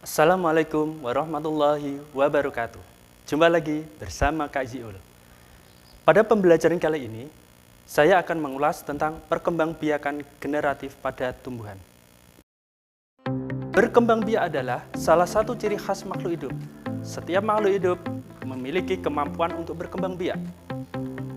Assalamualaikum warahmatullahi wabarakatuh. Jumpa lagi bersama Kak Ziul. Pada pembelajaran kali ini, saya akan mengulas tentang perkembangbiakan generatif pada tumbuhan. Berkembangbiak adalah salah satu ciri khas makhluk hidup. Setiap makhluk hidup memiliki kemampuan untuk berkembang biak.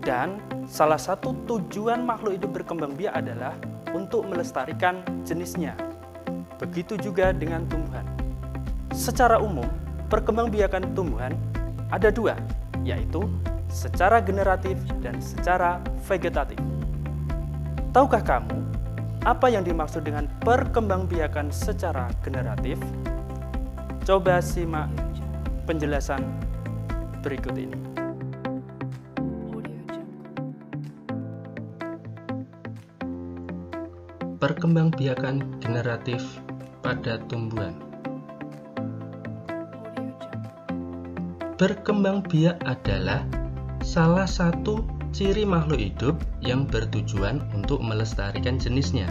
Dan salah satu tujuan makhluk hidup berkembang biak adalah untuk melestarikan jenisnya. Begitu juga dengan tumbuhan. Secara umum, perkembangbiakan tumbuhan ada dua, yaitu secara generatif dan secara vegetatif. Tahukah kamu apa yang dimaksud dengan perkembangbiakan secara generatif? Coba simak penjelasan berikut ini. Perkembangbiakan generatif pada tumbuhan. Berkembangbiak adalah salah satu ciri makhluk hidup yang bertujuan untuk melestarikan jenisnya.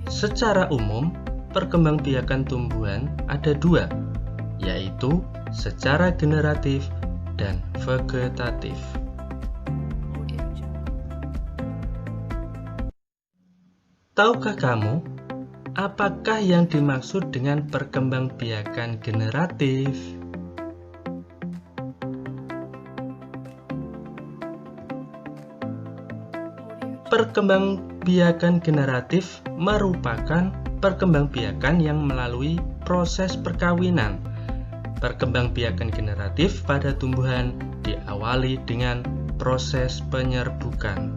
Secara umum, perkembangbiakan tumbuhan ada dua, yaitu secara generatif dan vegetatif. Tahukah kamu, apakah yang dimaksud dengan perkembangbiakan generatif? Perkembangbiakan generatif merupakan perkembangbiakan yang melalui proses perkawinan. Perkembangbiakan generatif pada tumbuhan diawali dengan proses penyerbukan.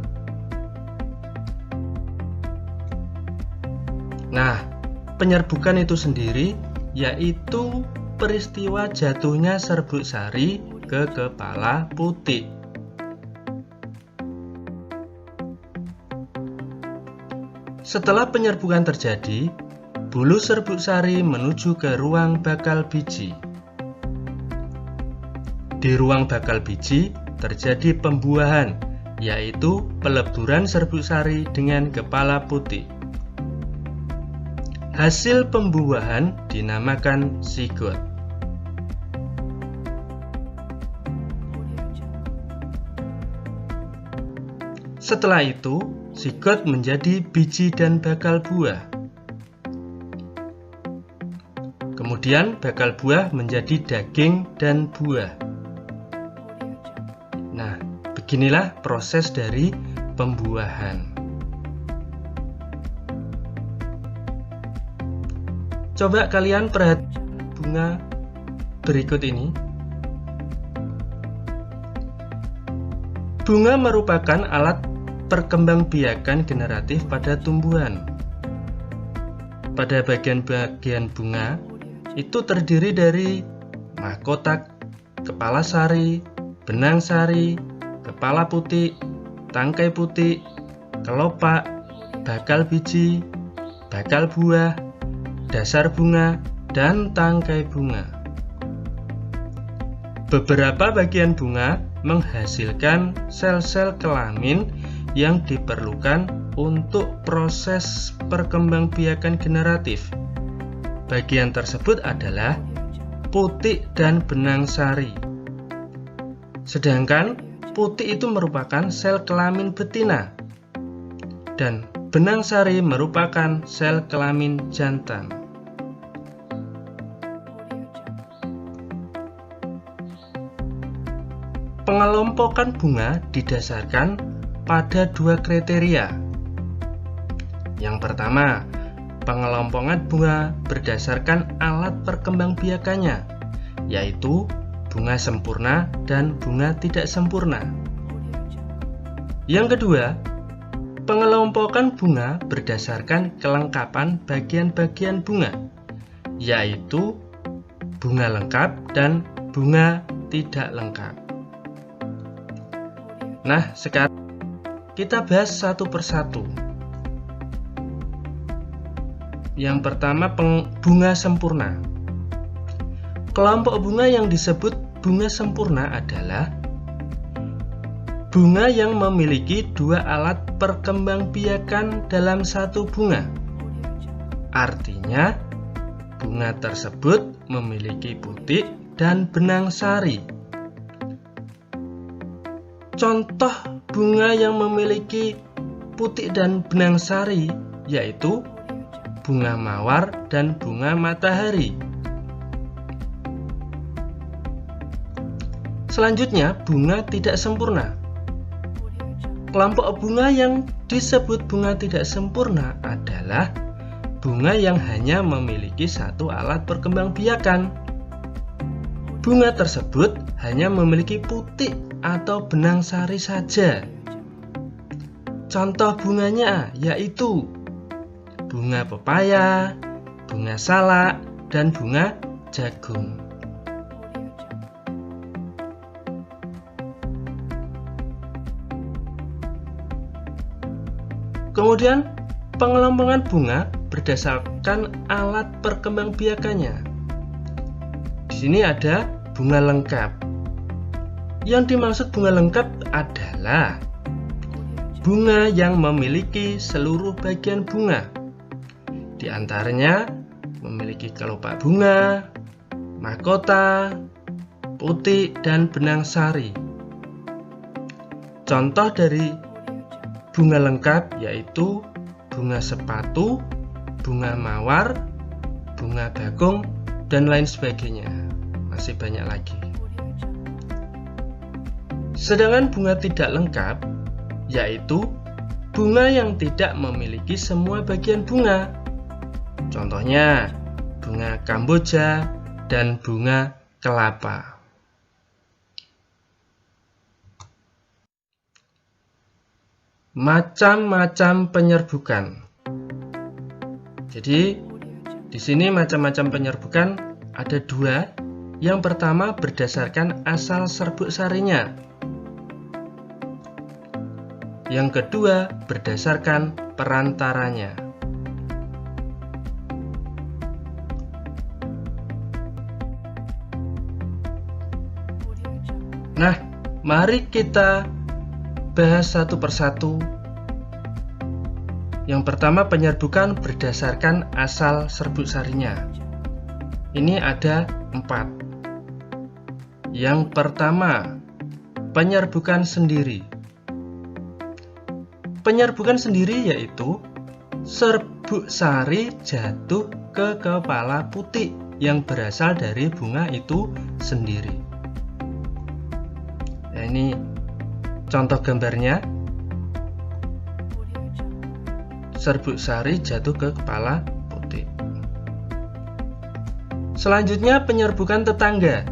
Nah, penyerbukan itu sendiri yaitu peristiwa jatuhnya serbuk sari ke kepala putik. Setelah penyerbukan terjadi, bulu serbuk sari menuju ke ruang bakal biji. Di ruang bakal biji terjadi pembuahan, yaitu peleburan serbuk sari dengan kepala putik. Hasil pembuahan dinamakan zigot. Setelah itu, zigot menjadi biji dan bakal buah. Kemudian bakal buah menjadi daging dan buah. Nah, beginilah proses dari pembuahan. Coba kalian perhatikan bunga berikut ini. Bunga merupakan alat perkembangbiakan generatif pada tumbuhan. Pada bagian-bagian bunga itu terdiri dari mahkota, kepala sari, benang sari, kepala putik, tangkai putik, kelopak, bakal biji, bakal buah, dasar bunga, dan tangkai bunga. Beberapa bagian bunga menghasilkan sel-sel kelamin yang diperlukan untuk proses perkembangbiakan generatif. Bagian tersebut adalah putik dan benang sari. Sedangkan putik itu merupakan sel kelamin betina dan benang sari merupakan sel kelamin jantan. Pengelompokan bunga didasarkan pada dua kriteria. Yang pertama, pengelompokan bunga berdasarkan alat perkembangbiakannya, yaitu bunga sempurna dan bunga tidak sempurna. Yang kedua, pengelompokan bunga berdasarkan kelengkapan bagian-bagian bunga, yaitu bunga lengkap dan bunga tidak lengkap. Nah, sekarang kita bahas satu persatu. Yang pertama, bunga sempurna. Kelompok bunga yang disebut bunga sempurna adalah bunga yang memiliki dua alat perkembangbiakan dalam satu bunga. Artinya, bunga tersebut memiliki putik dan benang sari. Contoh bunga yang memiliki putik dan benang sari yaitu bunga mawar dan bunga matahari. Selanjutnya, bunga tidak sempurna. Kelompok bunga yang disebut bunga tidak sempurna adalah bunga yang hanya memiliki satu alat perkembangbiakan. Bunga tersebut hanya memiliki putik atau benang sari saja. Contoh bunganya yaitu bunga pepaya, bunga salak, dan bunga jagung. Kemudian, pengelompongan bunga berdasarkan alat perkembangbiakannya. Di sini ada bunga lengkap. Yang dimaksud bunga lengkap adalah bunga yang memiliki seluruh bagian bunga. Di antaranya memiliki kelopak bunga, mahkota, putik, dan benang sari. Contoh dari bunga lengkap yaitu bunga sepatu, bunga mawar, bunga bagong, dan lain sebagainya. Masih banyak lagi. Sedangkan bunga tidak lengkap yaitu bunga yang tidak memiliki semua bagian bunga. Contohnya bunga kamboja dan bunga kelapa. Macam-macam penyerbukan. Jadi di sini macam-macam penyerbukan ada dua. Yang pertama berdasarkan asal serbuk sarinya. Yang kedua berdasarkan perantaranya. Nah, mari kita bahas satu persatu. Yang pertama penyerbukan berdasarkan asal serbuk sarinya. Ini ada 4. Yang pertama, penyerbukan sendiri. Penyerbukan sendiri yaitu serbuk sari jatuh ke kepala putik yang berasal dari bunga itu sendiri. Nah, ini contoh gambarnya. Serbuk sari jatuh ke kepala putik. Selanjutnya penyerbukan tetangga,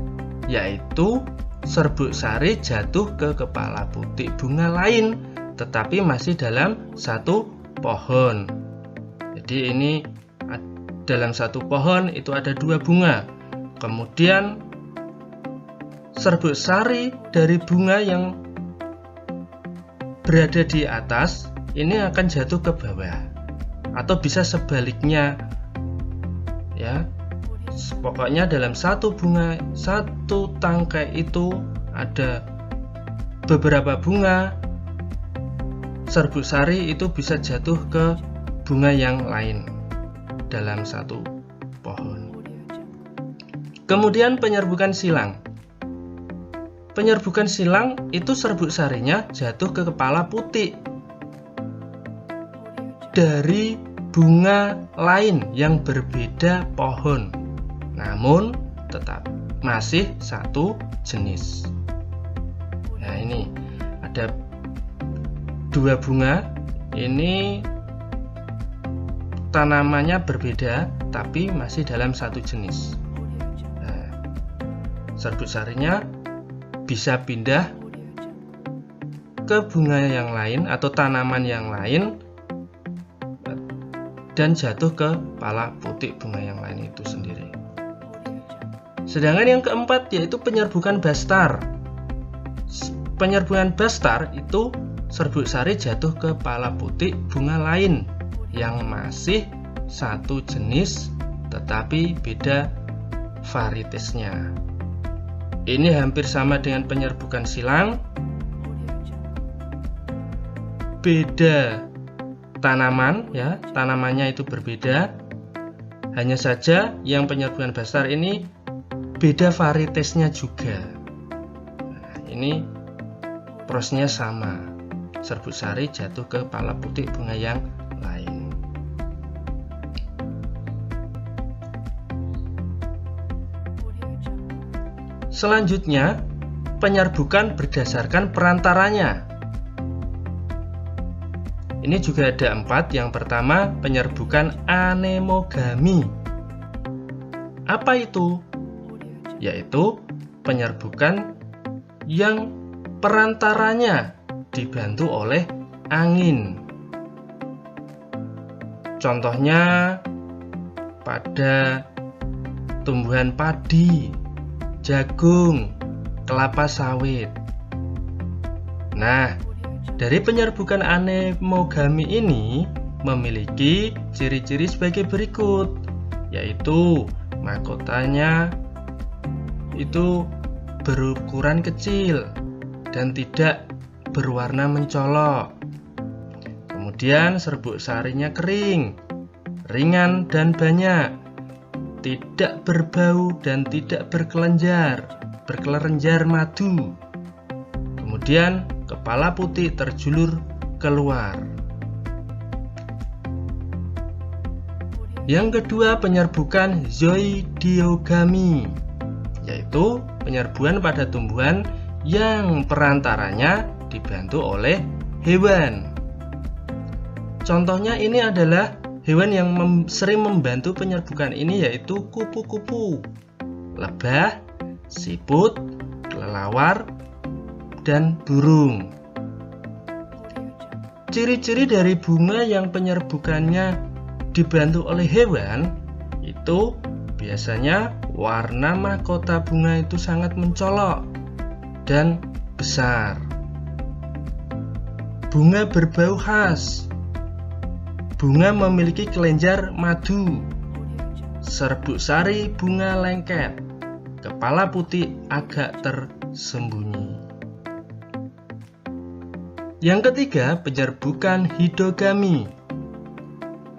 yaitu serbuk sari jatuh ke kepala putik bunga lain, tetapi masih dalam satu pohon. Jadi ini dalam satu pohon itu ada 2 bunga. Kemudian serbuk sari dari bunga yang berada di atas ini akan jatuh ke bawah, atau bisa sebaliknya, ya. Pokoknya dalam satu bunga, satu tangkai itu ada beberapa bunga. Serbuk sari itu bisa jatuh ke bunga yang lain dalam satu pohon. Kemudian penyerbukan silang. Penyerbukan silang itu serbuk sarinya jatuh ke kepala putik dari bunga lain yang berbeda pohon, namun tetap masih satu jenis. Nah, ini ada 2 bunga, ini tanamannya berbeda tapi masih dalam satu jenis. Nah, serbuk sarinya bisa pindah ke bunga yang lain atau tanaman yang lain dan jatuh ke kepala putik bunga yang lain itu sendiri. Sedangkan yang keempat yaitu penyerbukan bastar. Penyerbukan bastar itu serbuk sari jatuh ke kepala putik bunga lain yang masih satu jenis tetapi beda varietasnya. Ini hampir sama dengan penyerbukan silang, beda tanaman, ya, tanamannya itu berbeda, Hanya saja yang penyerbukan besar ini beda varietesnya juga. Nah, ini prosesnya sama. Serbuk sari jatuh ke kepala putih bunga yang lain. Selanjutnya, penyerbukan berdasarkan perantaranya. Ini juga ada 4. Yang pertama, penyerbukan anemogami. Apa itu? Yaitu penyerbukan yang perantaranya dibantu oleh angin. Contohnya pada tumbuhan padi, jagung, kelapa sawit. Nah, dari penyerbukan anemogami ini memiliki ciri-ciri sebagai berikut, yaitu mahkotanya itu berukuran kecil dan tidak berwarna mencolok. Kemudian serbuk sarinya kering, ringan dan banyak, tidak berbau dan tidak berkelenjar madu. Kemudian kepala putih terjulur keluar. Yang kedua, penyerbukan zoidiogami, yaitu penyerbuan pada tumbuhan yang perantaranya dibantu oleh hewan. Contohnya ini adalah hewan yang sering membantu penyerbukan ini, yaitu kupu-kupu, lebah, siput, kelelawar, dan burung. Ciri-ciri dari bunga yang penyerbukannya dibantu oleh hewan itu biasanya warna mahkota bunga itu sangat mencolok dan besar. Bunga berbau khas. Bunga memiliki kelenjar madu. Serbuk sari bunga lengket. Kepala putih agak tersembunyi. Yang ketiga, penyerbukan hidogami,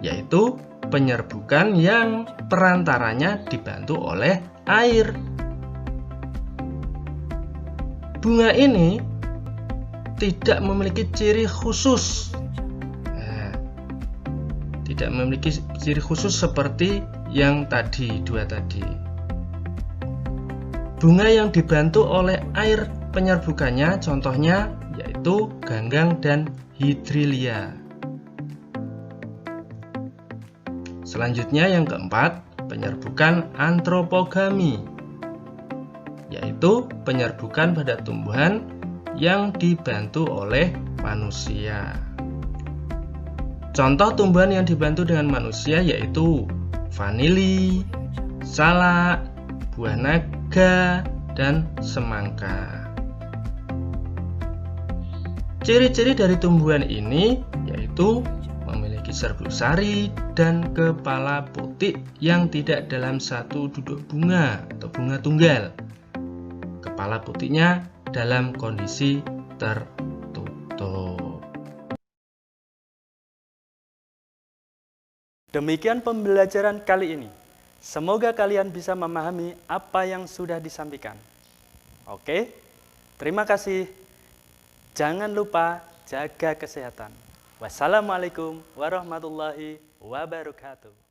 yaitu penyerbukan yang perantaranya dibantu oleh air. Bunga ini tidak memiliki ciri khusus. Tidak memiliki ciri khusus seperti yang dua tadi. Bunga yang dibantu oleh air penyerbukannya contohnya yaitu ganggang dan hidrilia. Selanjutnya yang keempat, penyerbukan antropogami, yaitu penyerbukan pada tumbuhan yang dibantu oleh manusia. Contoh tumbuhan yang dibantu dengan manusia yaitu vanili, salak, buah naga, dan semangka. Ciri-ciri dari tumbuhan ini yaitu memiliki serbuk sari dan kepala putih yang tidak dalam satu duduk bunga atau bunga tunggal. Kepala putihnya dalam kondisi tertutup. Demikian pembelajaran kali ini. Semoga kalian bisa memahami apa yang sudah disampaikan. Oke, terima kasih. Jangan lupa jaga kesehatan. Wassalamualaikum warahmatullahi wabarakatuh.